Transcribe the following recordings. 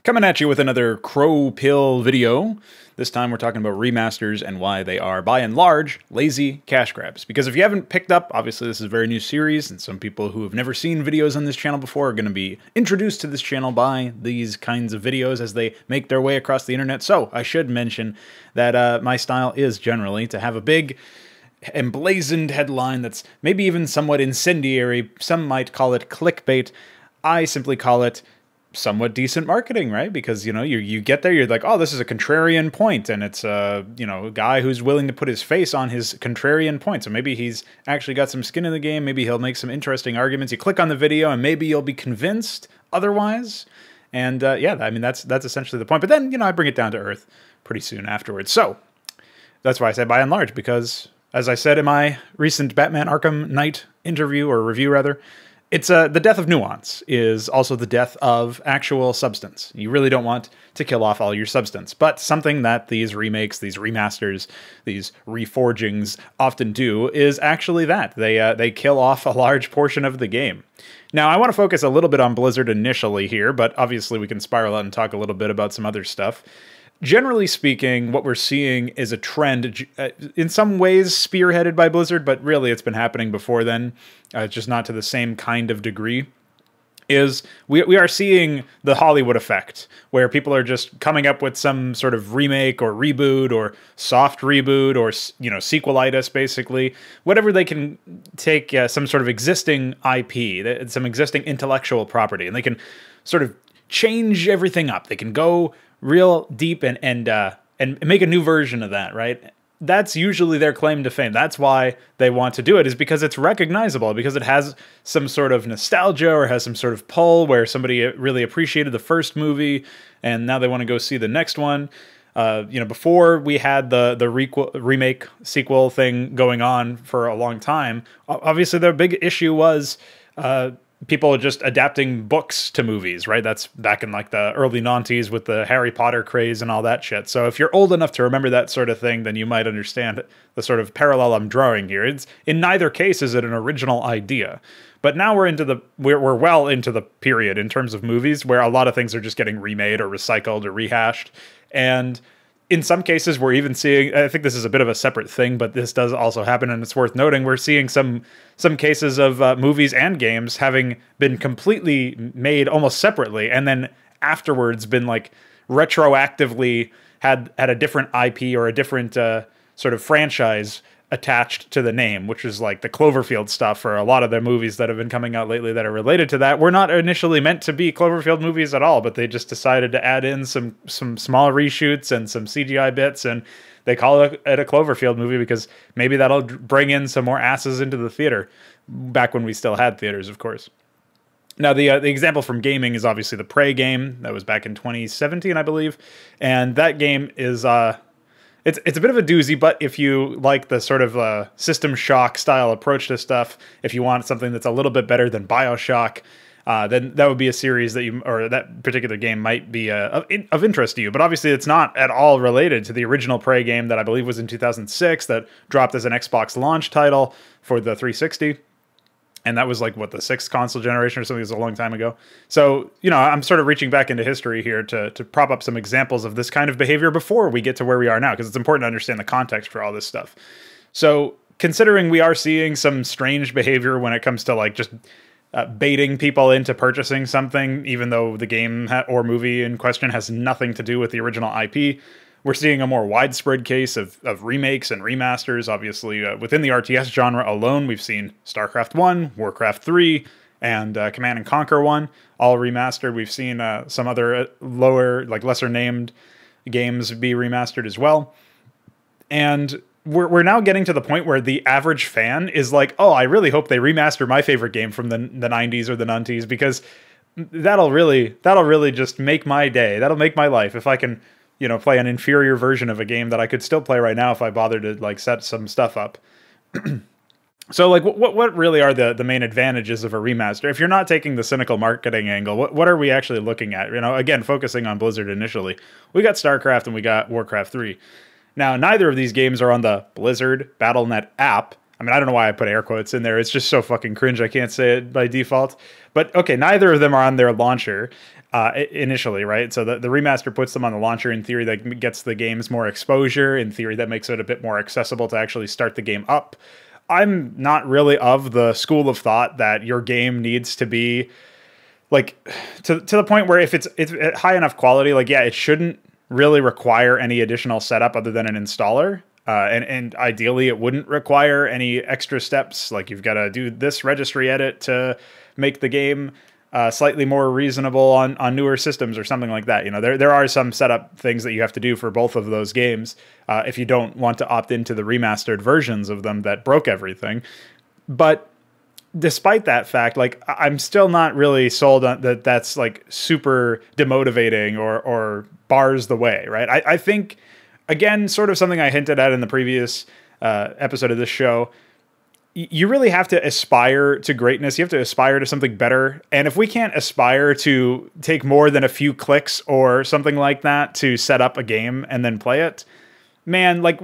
Coming at you with another Crowpill video. This time we're talking about remasters and why they are, by and large, lazy cash grabs. Because if you haven't picked up, obviously this is a very new series, and some people who have never seen videos on this channel before are going to be introduced to this channel by these kinds of videos as they make their way across the internet. So I should mention that my style is generally to have a big emblazoned headline that's maybe even somewhat incendiary. Some might call it clickbait. I simply call it somewhat decent marketing, right? Because, you know, you get there, you're like, oh, this is a contrarian point, and it's a guy who's willing to put his face on his contrarian point. So maybe he's actually got some skin in the game. Maybe he'll make some interesting arguments. You click on the video, and maybe you'll be convinced otherwise. And yeah, I mean, that's essentially the point. But then, I bring it down to earth pretty soon afterwards. So that's why I say by and large, because as I said in my recent Batman Arkham Knight interview, or review rather, it's the death of nuance is also the death of actual substance. You really don't want to kill off all your substance, but something that these remakes, these remasters, these reforgings often do is actually that. They kill off a large portion of the game. Now, I want to focus a little bit on Blizzard initially here, but obviously we can spiral out and talk a little bit about some other stuff. Generally speaking, what we're seeing is a trend, in some ways spearheaded by Blizzard, but really it's been happening before then, just not to the same kind of degree, is we are seeing the Hollywood effect, where people are just coming up with some sort of remake or reboot or soft reboot or, sequelitis, basically. Whatever they can take some sort of existing IP, some existing intellectual property, and they can sort of change everything up. They can go real deep and make a new version of that, right? That's usually their claim to fame. That's why they want to do it, is because it's recognizable, because it has some sort of nostalgia or has some sort of pull where somebody really appreciated the first movie and now they want to go see the next one. Before we had the remake sequel thing going on for a long time, obviously their big issue was people are just adapting books to movies, right? That's back in like the early 90s with the Harry Potter craze and all that shit. So if you're old enough to remember that sort of thing, then you might understand the sort of parallel I'm drawing here. It's, in neither case is it an original idea. But now we're well into the period in terms of movies where a lot of things are just getting remade or recycled or rehashed. And in some cases, we're even seeing, I think this is a bit of a separate thing, but this does also happen, and it's worth noting, we're seeing some cases of movies and games having been completely made almost separately, and then afterwards been like retroactively had a different IP or a different sort of franchise attached to the name, which is like the Cloverfield stuff, or a lot of the movies that have been coming out lately that are related to that were not initially meant to be Cloverfield movies at all, but they just decided to add in some small reshoots and some CGI bits, and they call it a Cloverfield movie because maybe that'll bring in some more asses into the theater, back when we still had theaters, of course. Now, the example from gaming is obviously the Prey game. That was back in 2017, I believe, and that game is It's a bit of a doozy, but if you like the sort of System Shock style approach to stuff, if you want something that's a little bit better than BioShock, then that would be a series that particular game might be of interest to you. But obviously, it's not at all related to the original Prey game that I believe was in 2006 that dropped as an Xbox launch title for the 360. And that was like, what, the 6th console generation or something? It was a long time ago. So, I'm sort of reaching back into history here to prop up some examples of this kind of behavior before we get to where we are now, because it's important to understand the context for all this stuff. So, considering we are seeing some strange behavior when it comes to like just baiting people into purchasing something, even though the game or movie in question has nothing to do with the original IP, we're seeing a more widespread case of remakes and remasters. Obviously, within the RTS genre alone, we've seen StarCraft 1, Warcraft 3, and Command & Conquer 1, all remastered. We've seen some other lesser named games be remastered as well. And we're now getting to the point where the average fan is like, oh, I really hope they remaster my favorite game from the 90s or the 90s, because that'll really just make my day. That'll make my life if I can play an inferior version of a game that I could still play right now if I bothered to like set some stuff up. So like, what really are the main advantages of a remaster? If you're not taking the cynical marketing angle, what are we actually looking at? Again, focusing on Blizzard initially, we got StarCraft and we got Warcraft 3. Now, neither of these games are on the Blizzard Battle.net app. I mean, I don't know why I put air quotes in there. It's just so fucking cringe. I can't say it by default. But okay, neither of them are on their launcher. initially, right? So the remaster puts them on the launcher. In theory, that gets the games more exposure. In theory, that makes it a bit more accessible to actually start the game up. I'm not really of the school of thought that your game needs to be like to the point where if it's high enough quality, like, yeah, it shouldn't really require any additional setup other than an installer. And ideally, it wouldn't require any extra steps. Like, you've got to do this registry edit to make the game slightly more reasonable on newer systems or something like that. You know, there are some setup things that you have to do for both of those games if you don't want to opt into the remastered versions of them that broke everything. But despite that fact, like, I'm still not really sold on that. That's like super demotivating or bars the way, right? I think, again, sort of something I hinted at in the previous episode of this show, you really have to aspire to greatness. You have to aspire to something better. And if we can't aspire to take more than a few clicks or something like that to set up a game and then play it, man, like,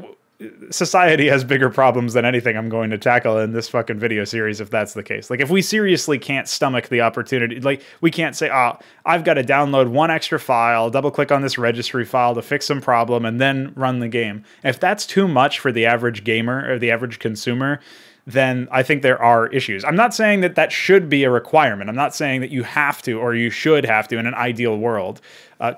society has bigger problems than anything I'm going to tackle in this fucking video series if that's the case. Like, if we seriously can't stomach the opportunity, like, we can't say, oh, I've got to download one extra file, double click on this registry file to fix some problem, and then run the game. If that's too much for the average gamer or the average consumer, then I think there are issues. I'm not saying that that should be a requirement. I'm not saying that you have to or you should have to in an ideal world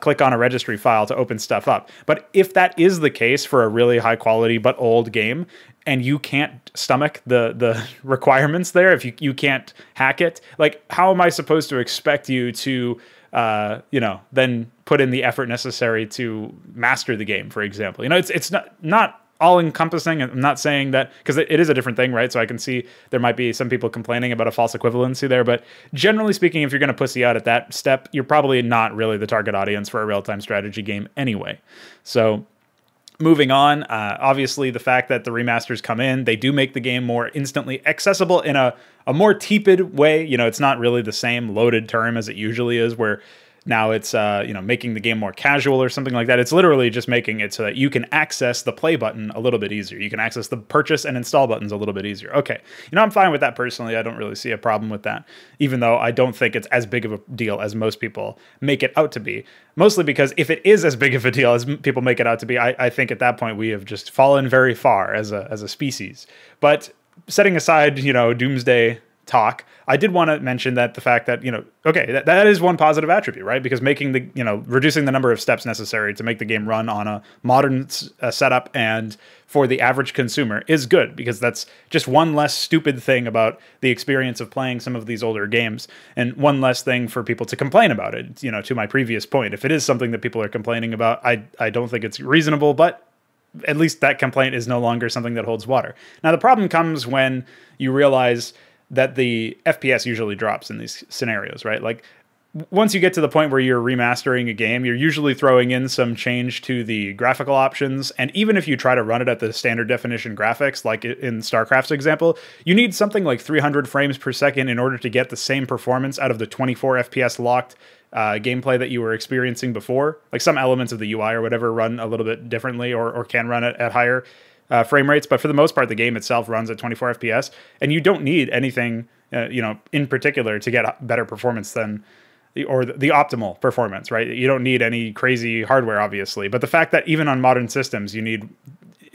click on a registry file to open stuff up. But if that is the case for a really high quality but old game and you can't stomach the requirements there, if you can't hack it, like, how am I supposed to expect you to then put in the effort necessary to master the game, for example? You know, it's not all-encompassing. I'm not saying that, because it is a different thing, right? So I can see there might be some people complaining about a false equivalency there, but generally speaking, if you're going to pussy out at that step, you're probably not really the target audience for a real-time strategy game anyway. So moving on, obviously the fact that the remasters come in, they do make the game more instantly accessible in a more tepid way. You know, it's not really the same loaded term as it usually is, where now it's making the game more casual or something like that. It's literally just making it so that you can access the play button a little bit easier. You can access the purchase and install buttons a little bit easier. Okay, I'm fine with that personally. I don't really see a problem with that, even though I don't think it's as big of a deal as most people make it out to be. Mostly because if it is as big of a deal as people make it out to be, I think at that point we have just fallen very far as a species. But setting aside, doomsday talk, I did want to mention that the fact that, that is one positive attribute, right? Because making reducing the number of steps necessary to make the game run on a modern setup and for the average consumer is good, because that's just one less stupid thing about the experience of playing some of these older games, and one less thing for people to complain about it. To my previous point, if it is something that people are complaining about, I don't think it's reasonable, but at least that complaint is no longer something that holds water. Now, the problem comes when you realize that the FPS usually drops in these scenarios, right? Like, once you get to the point where you're remastering a game, you're usually throwing in some change to the graphical options. And even if you try to run it at the standard definition graphics, like in StarCraft's example, you need something like 300 frames per second in order to get the same performance out of the 24 FPS locked gameplay that you were experiencing before. Like, some elements of the UI or whatever run a little bit differently or can run at higher frame rates, but for the most part, the game itself runs at 24 FPS, and you don't need anything, in particular to get better performance than, or the optimal performance, right? You don't need any crazy hardware, obviously, but the fact that even on modern systems, you need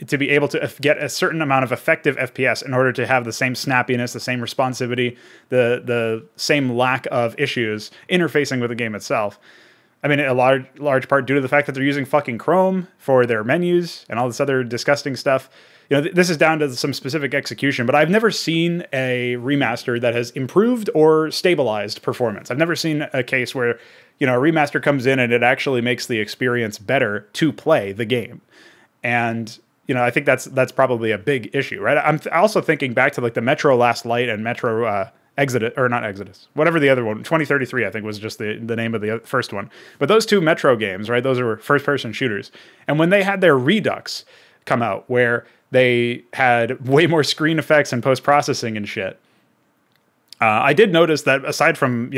to be able to get a certain amount of effective FPS in order to have the same snappiness, the same responsivity, the same lack of issues interfacing with the game itself. I mean, a large part due to the fact that they're using fucking Chrome for their menus and all this other disgusting stuff. This is down to some specific execution, but I've never seen a remaster that has improved or stabilized performance. I've never seen a case where, a remaster comes in and it actually makes the experience better to play the game. And, I think that's probably a big issue, right? I'm also thinking back to like the Metro Last Light and Metro Exodus, whatever the other one, 2033, I think was just the name of the first one. But those two Metro games, right, those were first-person shooters. And when they had their Redux come out, where they had way more screen effects and post-processing and shit, I did notice that aside from,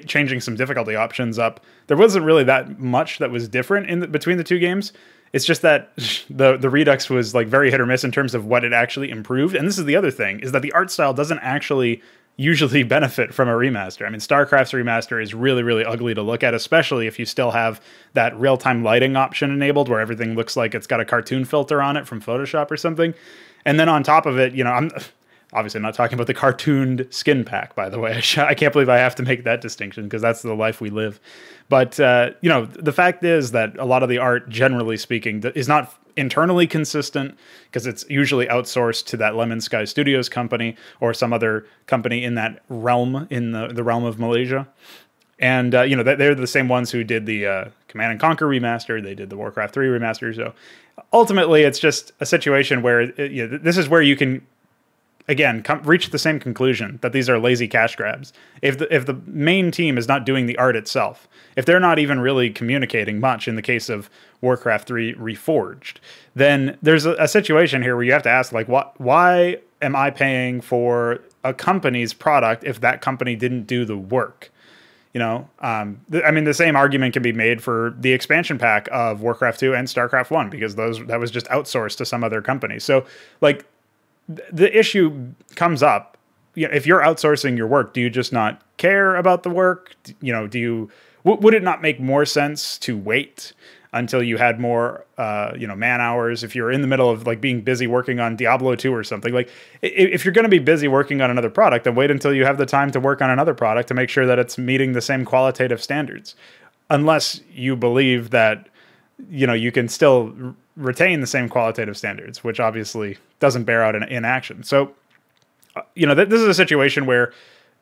changing some difficulty options up, there wasn't really that much that was different between the two games. It's just that the Redux was like very hit or miss in terms of what it actually improved. And this is the other thing, is that the art style doesn't actually usually benefit from a remaster. I mean, StarCraft's remaster is really, really ugly to look at, especially if you still have that real-time lighting option enabled where everything looks like it's got a cartoon filter on it from Photoshop or something. And then on top of it, you know, I'm obviously not talking about the cartooned skin pack, by the way. I can't believe I have to make that distinction because that's the life we live. But, you know, the fact is that a lot of the art, generally speaking, is not internally consistent because it's usually outsourced to that Lemon Sky Studios company or some other company in that realm, in the realm of Malaysia. And, you know, they're the same ones who did the Command and Conquer remaster. They did the Warcraft 3 remaster. So ultimately, it's just a situation where you know, this is where you can, again, reach the same conclusion that these are lazy cash grabs. If the main team is not doing the art itself, if they're not even really communicating much in the case of Warcraft 3 Reforged, then there's a situation here where you have to ask, like, why am I paying for a company's product if that company didn't do the work? You know, I mean, the same argument can be made for the expansion pack of Warcraft 2 and StarCraft 1 because that was just outsourced to some other company. So, like, the issue comes up, you know, if you're outsourcing your work, do you just not care about the work? You know, would it not make more sense to wait until you had more, you know, man hours? If you're in the middle of like being busy working on Diablo 2 or something, like if you're going to be busy working on another product, then wait until you have the time to work on another product to make sure that it's meeting the same qualitative standards. Unless you believe that, you know, you can still retain the same qualitative standards, which obviously doesn't bear out in action. So, you know, this is a situation where,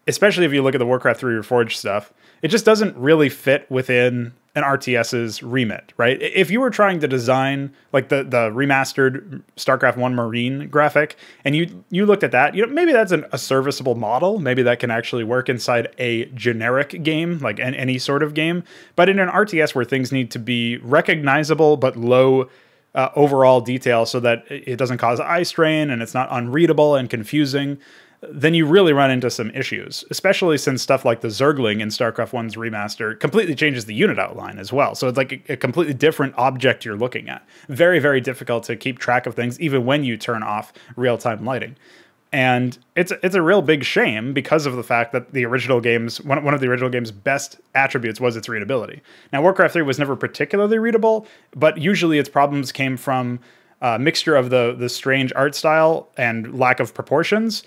especially if you look at the Warcraft 3 Reforged stuff, it just doesn't really fit within an RTS's remit, right? If you were trying to design like the remastered StarCraft 1 Marine graphic, and you looked at that, you know, maybe that's a serviceable model. Maybe that can actually work inside a generic game, like any sort of game. But in an RTS where things need to be recognizable but low overall detail so that it doesn't cause eye strain and it's not unreadable and confusing, then you really run into some issues, especially since stuff like the Zergling in StarCraft 1's remaster completely changes the unit outline as well. So it's like a completely different object you're looking at. Very, very difficult to keep track of things, even when you turn off real-time lighting. And it's a real big shame because of the fact that the original game's, one of the original game's best attributes was its readability. Now, Warcraft 3 was never particularly readable, but usually its problems came from a mixture of the strange art style and lack of proportions,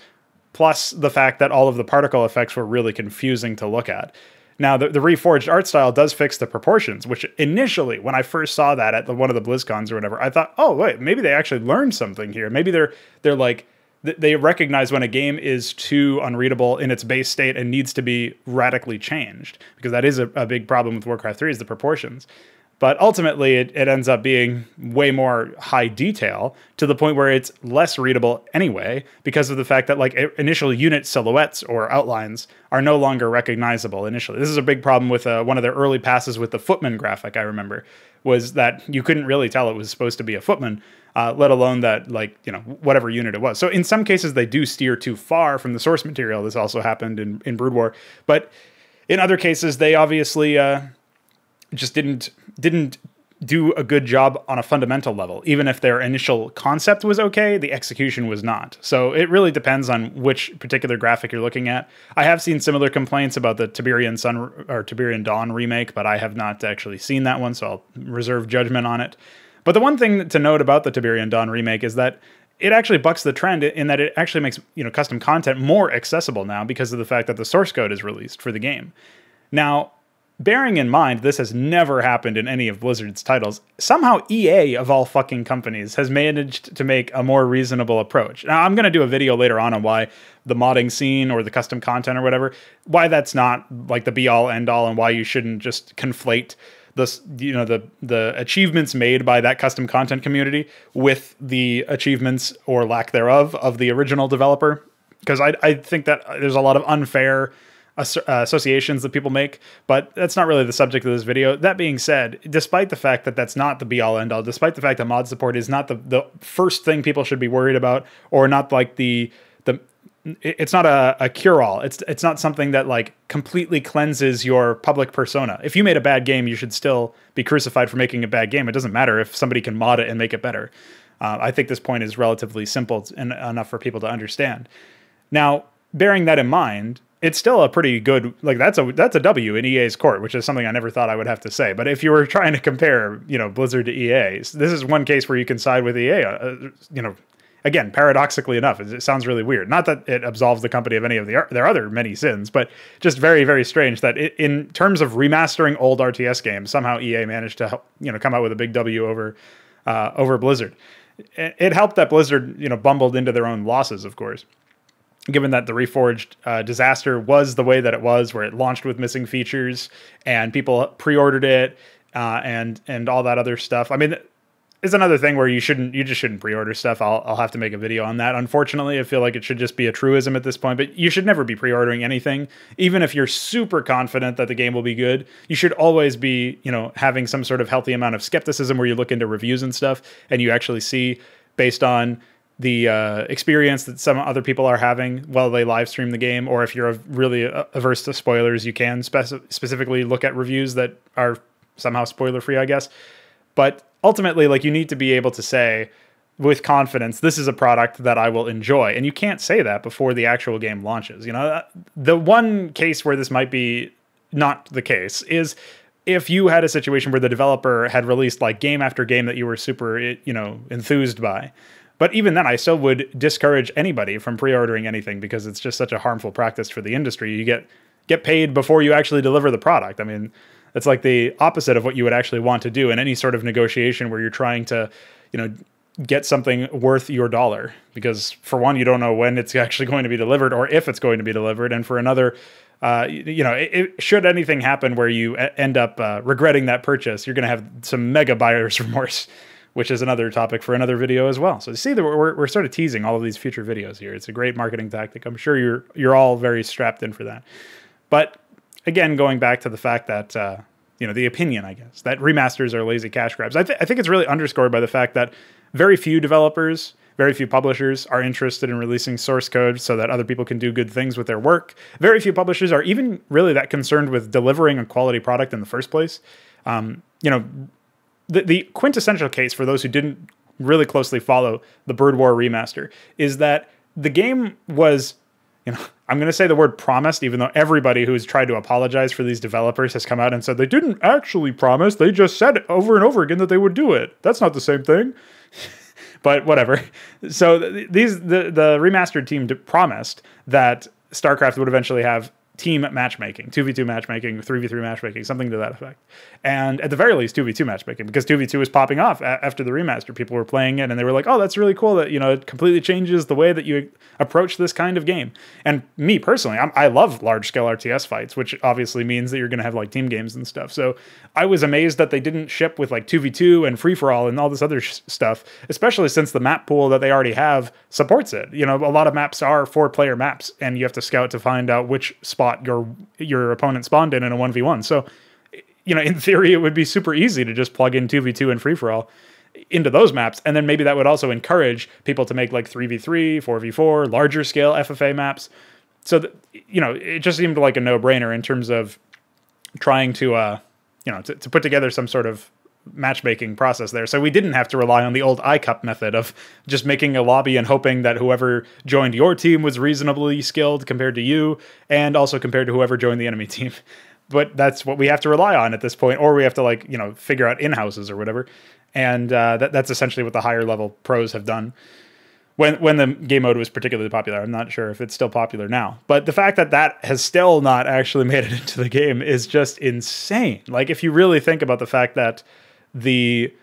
plus the fact that all of the particle effects were really confusing to look at. Now, the Reforged art style does fix the proportions, which initially, when I first saw that at one of the BlizzCons or whatever, I thought, oh, wait, maybe they actually learned something here. Maybe they're like, they recognize when a game is too unreadable in its base state and needs to be radically changed, because that is a big problem with Warcraft 3 is the proportions. But ultimately, it ends up being way more high detail to the point where it's less readable anyway, because of the fact that like initial unit silhouettes or outlines are no longer recognizable initially. This is a big problem with one of their early passes with the footman graphic, I remember, was that you couldn't really tell it was supposed to be a footman, let alone that, like, you know, whatever unit it was. So in some cases, they do steer too far from the source material. This also happened in Brood War. But in other cases, they obviously just didn't do a good job on a fundamental level. Even if their initial concept was okay, the execution was not. So it really depends on which particular graphic you're looking at. I have seen similar complaints about the Tiberian Sun or Tiberian Dawn remake, but I have not actually seen that one, so I'll reserve judgment on it. But the one thing to note about the Tiberian Dawn remake is that it actually bucks the trend in that it actually makes, you know, custom content more accessible now because of the fact that the source code is released for the game. Now, bearing in mind, this has never happened in any of Blizzard's titles, somehow EA, of all fucking companies, has managed to make a more reasonable approach. Now, I'm going to do a video later on why the modding scene or the custom content or whatever, why that's not like the be-all, end-all, and why you shouldn't just conflate this, you know, the achievements made by that custom content community with the achievements or lack thereof of the original developer. Because I think that there's a lot of unfair associations that people make, but that's not really the subject of this video. That being said, despite the fact that that's not the be-all end-all, despite the fact that mod support is not the first thing people should be worried about, or not like it's not a cure-all. It's not something that like completely cleanses your public persona. If you made a bad game, you should still be crucified for making a bad game. It doesn't matter if somebody can mod it and make it better. I think this point is relatively simple and enough for people to understand. Now, bearing that in mind, it's still a pretty good, like that's a W in EA's court, which is something I never thought I would have to say. But if you were trying to compare, Blizzard to EA, this is one case where you can side with EA. Again, paradoxically enough, it sounds really weird. Not that it absolves the company of any of their other many sins, but just very, very strange that in terms of remastering old RTS games, somehow EA managed to help, come out with a big W over Blizzard. It helped that Blizzard, bumbled into their own losses, of course, given that the Reforged disaster was the way that it was, where it launched with missing features and people pre-ordered it and all that other stuff. I mean, it's another thing where you just shouldn't pre-order stuff. I'll have to make a video on that. Unfortunately, I feel like it should just be a truism at this point, but you should never be pre-ordering anything. Even if you're super confident that the game will be good, you should always be, having some sort of healthy amount of skepticism where you look into reviews and stuff and you actually see, based on the experience that some other people are having while they live stream the game, or if you're really averse to spoilers, you can specifically look at reviews that are somehow spoiler free, I guess. But ultimately, like, you need to be able to say with confidence, this is a product that I will enjoy. And you can't say that before the actual game launches. The one case where this might be not the case is if you had a situation where the developer had released like game after game that you were super, enthused by. But even then, I still would discourage anybody from pre-ordering anything because it's just such a harmful practice for the industry. You get paid before you actually deliver the product. I mean, it's like the opposite of what you would actually want to do in any sort of negotiation where you're trying to, get something worth your dollar. Because for one, you don't know when it's actually going to be delivered or if it's going to be delivered. And for another, should anything happen where you end up regretting that purchase, you're going to have some mega buyer's remorse, which is another topic for another video as well. So you see that we're sort of teasing all of these future videos here. It's a great marketing tactic. I'm sure you're all very strapped in for that. But again, going back to the fact that, the opinion, I guess, that remasters are lazy cash grabs. I think it's really underscored by the fact that very few developers, very few publishers are interested in releasing source code so that other people can do good things with their work. Very few publishers are even really that concerned with delivering a quality product in the first place. The quintessential case for those who didn't really closely follow the Bird War remaster is that the game was, I'm going to say the word promised, even though everybody who's tried to apologize for these developers has come out and said they didn't actually promise. They just said over and over again that they would do it. That's not the same thing. But whatever. So the remastered team promised that StarCraft would eventually have team matchmaking, 2v2 matchmaking, 3v3 matchmaking, something to that effect. And at the very least, 2v2 matchmaking, because 2v2 was popping off after the remaster. People were playing it and they were like, oh, that's really cool that, it completely changes the way that you approach this kind of game. And me personally, I love large-scale RTS fights, which obviously means that you're going to have like team games and stuff. So I was amazed that they didn't ship with like 2v2 and free-for-all and all this other stuff, especially since the map pool that they already have supports it. A lot of maps are 4-player maps, and you have to scout to find out which spot your opponent spawned in a 1v1. So, in theory, it would be super easy to just plug in 2v2 and free-for-all into those maps, and then maybe that would also encourage people to make like 3v3, 4v4, larger scale FFA maps. So that, it just seemed like a no-brainer in terms of trying to to put together some sort of matchmaking process there. So we didn't have to rely on the old iCup method of just making a lobby and hoping that whoever joined your team was reasonably skilled compared to you, and also compared to whoever joined the enemy team. But that's what we have to rely on at this point, or we have to figure out in-houses or whatever. And that's essentially what the higher level pros have done when the game mode was particularly popular. I'm not sure if it's still popular now, but the fact that has still not actually made it into the game is just insane. Like, if you really think about the fact that the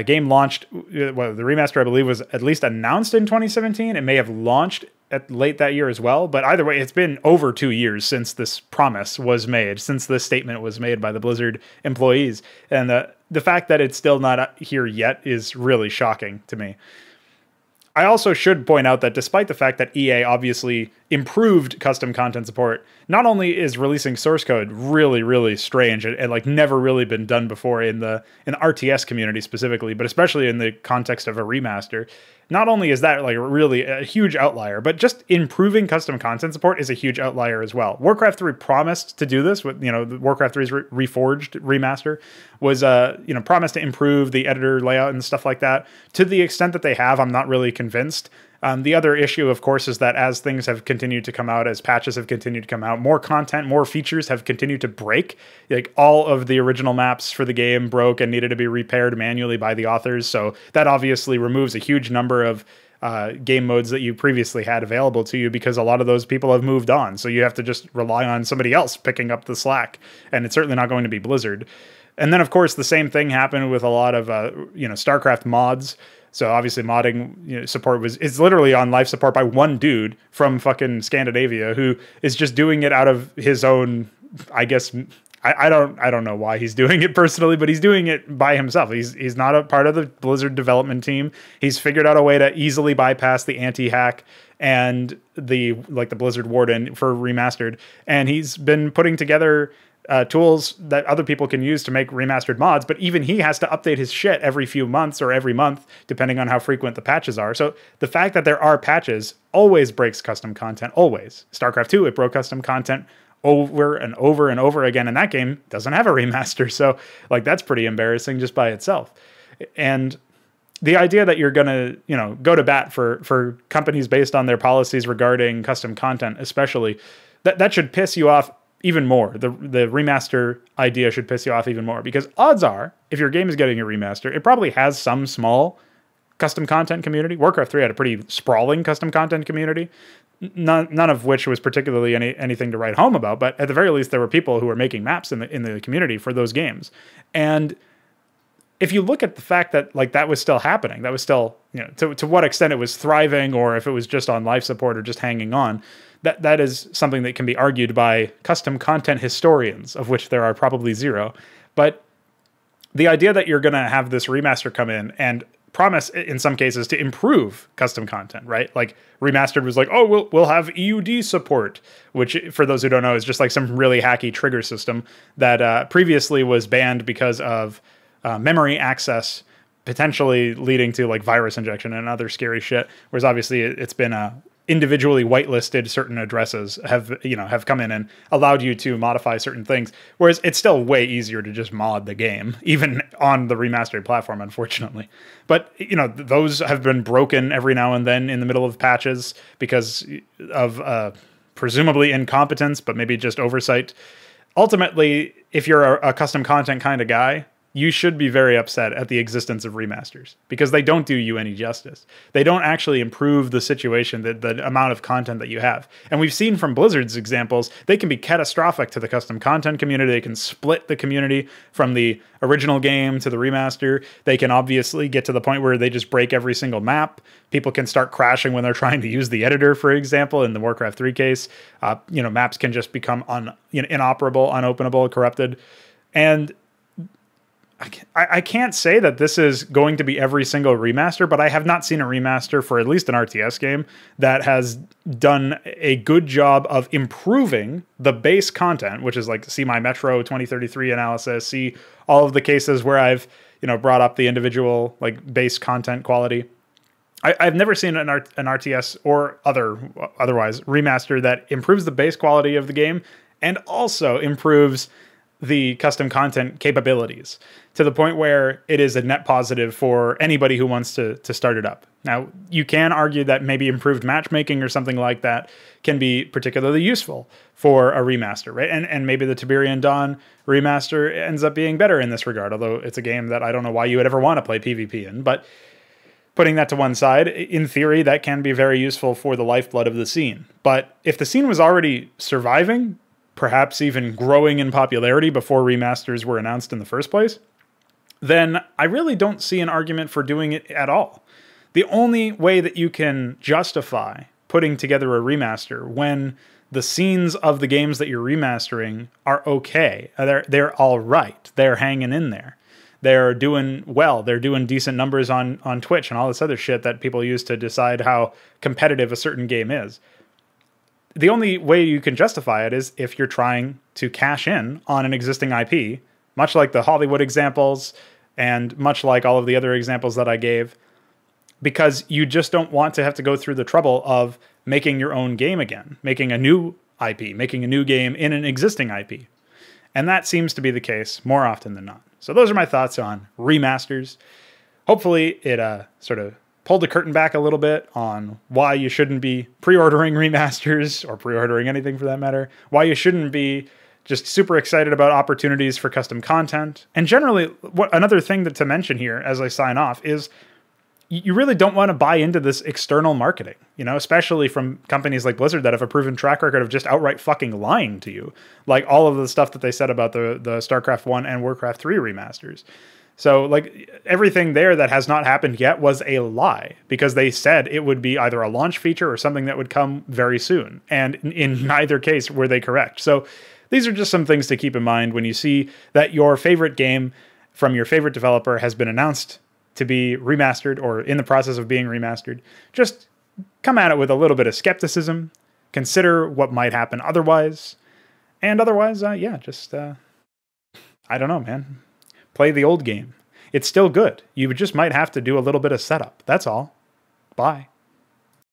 game launched, the remaster, I believe, was at least announced in 2017. It may have launched late that year as well. But either way, it's been over 2 years since this promise was made, since this statement was made by the Blizzard employees. And the fact that it's still not here yet is really shocking to me. I also should point out that despite the fact that EA obviously improved custom content support, not only is releasing source code really, really strange and like never really been done before in the RTS community specifically, but especially in the context of a remaster, not only is that like really a huge outlier, but just improving custom content support is a huge outlier as well. Warcraft 3 promised to do this with, the Warcraft 3's Reforged remaster was, promised to improve the editor layout and stuff like that. To the extent that they have, I'm not really convinced. The other issue, of course, is that as things have continued to come out, as patches have continued to come out, more content, more features have continued to break. Like all of the original maps for the game broke and needed to be repaired manually by the authors. So that obviously removes a huge number of game modes that you previously had available to you, because a lot of those people have moved on. So you have to just rely on somebody else picking up the slack. And it's certainly not going to be Blizzard. And then, of course, the same thing happened with a lot of, StarCraft mods. So obviously modding support is literally on life support by one dude from fucking Scandinavia who is just doing it out of his own, I guess. I don't know why he's doing it personally, but he's doing it by himself. He's not a part of the Blizzard development team. He's figured out a way to easily bypass the anti-hack and the Blizzard Warden for Remastered. And he's been putting together tools that other people can use to make remastered mods, but even he has to update his shit every few months or every month, depending on how frequent the patches are. So the fact that there are patches always breaks custom content, always. StarCraft 2, it broke custom content over and over and over again, and that game doesn't have a remaster. So that's pretty embarrassing just by itself. And the idea that you're gonna, go to bat for companies based on their policies regarding custom content, especially, that should piss you off even more. The remaster idea should piss you off even more, because odds are, if your game is getting a remaster, it probably has some small custom content community. Warcraft 3 had a pretty sprawling custom content community, none of which was particularly anything to write home about, but at the very least, there were people who were making maps in the community for those games. And if you look at the fact that that was still happening, that was still, to what extent it was thriving, or if it was just on life support or just hanging on, that is something that can be argued by custom content historians, of which there are probably zero. But the idea that you're going to have this remaster come in and promise, in some cases, to improve custom content, right? Like Remastered was oh, we'll have EUD support, which, for those who don't know, is just some really hacky trigger system that previously was banned because of memory access, potentially leading to virus injection and other scary shit. Whereas obviously it's been individually whitelisted. Certain addresses have come in and allowed you to modify certain things. Whereas it's still way easier to just mod the game, even on the remastered platform, unfortunately. But those have been broken every now and then in the middle of patches because of presumably incompetence, but maybe just oversight. Ultimately, if you're a custom content kind of guy, you should be very upset at the existence of remasters, because they don't do you any justice. They don't actually improve the situation, the amount of content that you have. And we've seen from Blizzard's examples, they can be catastrophic to the custom content community. They can split the community from the original game to the remaster. They can obviously get to the point where they just break every single map. People can start crashing when they're trying to use the editor, for example, in the Warcraft 3 case. Maps can just become inoperable, unopenable, corrupted. And I can't say that this is going to be every single remaster, but I have not seen a remaster for at least an RTS game that has done a good job of improving the base content, which is see my Metro 2033 analysis, see all of the cases where I've brought up the individual base content quality. I've never seen an RTS or otherwise remaster that improves the base quality of the game and also improves the custom content capabilities to the point where it is a net positive for anybody who wants to start it up. Now, you can argue that maybe improved matchmaking or something like that can be particularly useful for a remaster, right? And maybe the Tiberian Dawn remaster ends up being better in this regard, although it's a game that I don't know why you would ever want to play PvP in. But putting that to one side, in theory, that can be very useful for the lifeblood of the scene. But if the scene was already surviving, perhaps even growing in popularity before remasters were announced in the first place, then I really don't see an argument for doing it at all. The only way that you can justify putting together a remaster when the scenes of the games that you're remastering are okay, they're all right, they're hanging in there, they're doing well, they're doing decent numbers on Twitch and all this other shit that people use to decide how competitive a certain game is. The only way you can justify it is if you're trying to cash in on an existing IP, much like the Hollywood examples and much like all of the other examples that I gave, because you just don't want to have to go through the trouble of making your own game again, making a new IP, making a new game in an existing IP. And that seems to be the case more often than not. So those are my thoughts on remasters. Hopefully it sort of pulled the curtain back a little bit on why you shouldn't be pre-ordering remasters, or pre-ordering anything for that matter, why you shouldn't be just super excited about opportunities for custom content. And generally, another thing to mention here as I sign off is you really don't want to buy into this external marketing, especially from companies like Blizzard that have a proven track record of just outright fucking lying to you. Like all of the stuff that they said about the StarCraft 1 and Warcraft 3 remasters. So like everything there that has not happened yet was a lie, because they said it would be either a launch feature or something that would come very soon. And in neither case were they correct. So these are just some things to keep in mind when you see that your favorite game from your favorite developer has been announced to be remastered or in the process of being remastered. Just come at it with a little bit of skepticism, consider what might happen otherwise, and otherwise, I don't know, man. Play the old game. It's still good. You just might have to do a little bit of setup. That's all. Bye.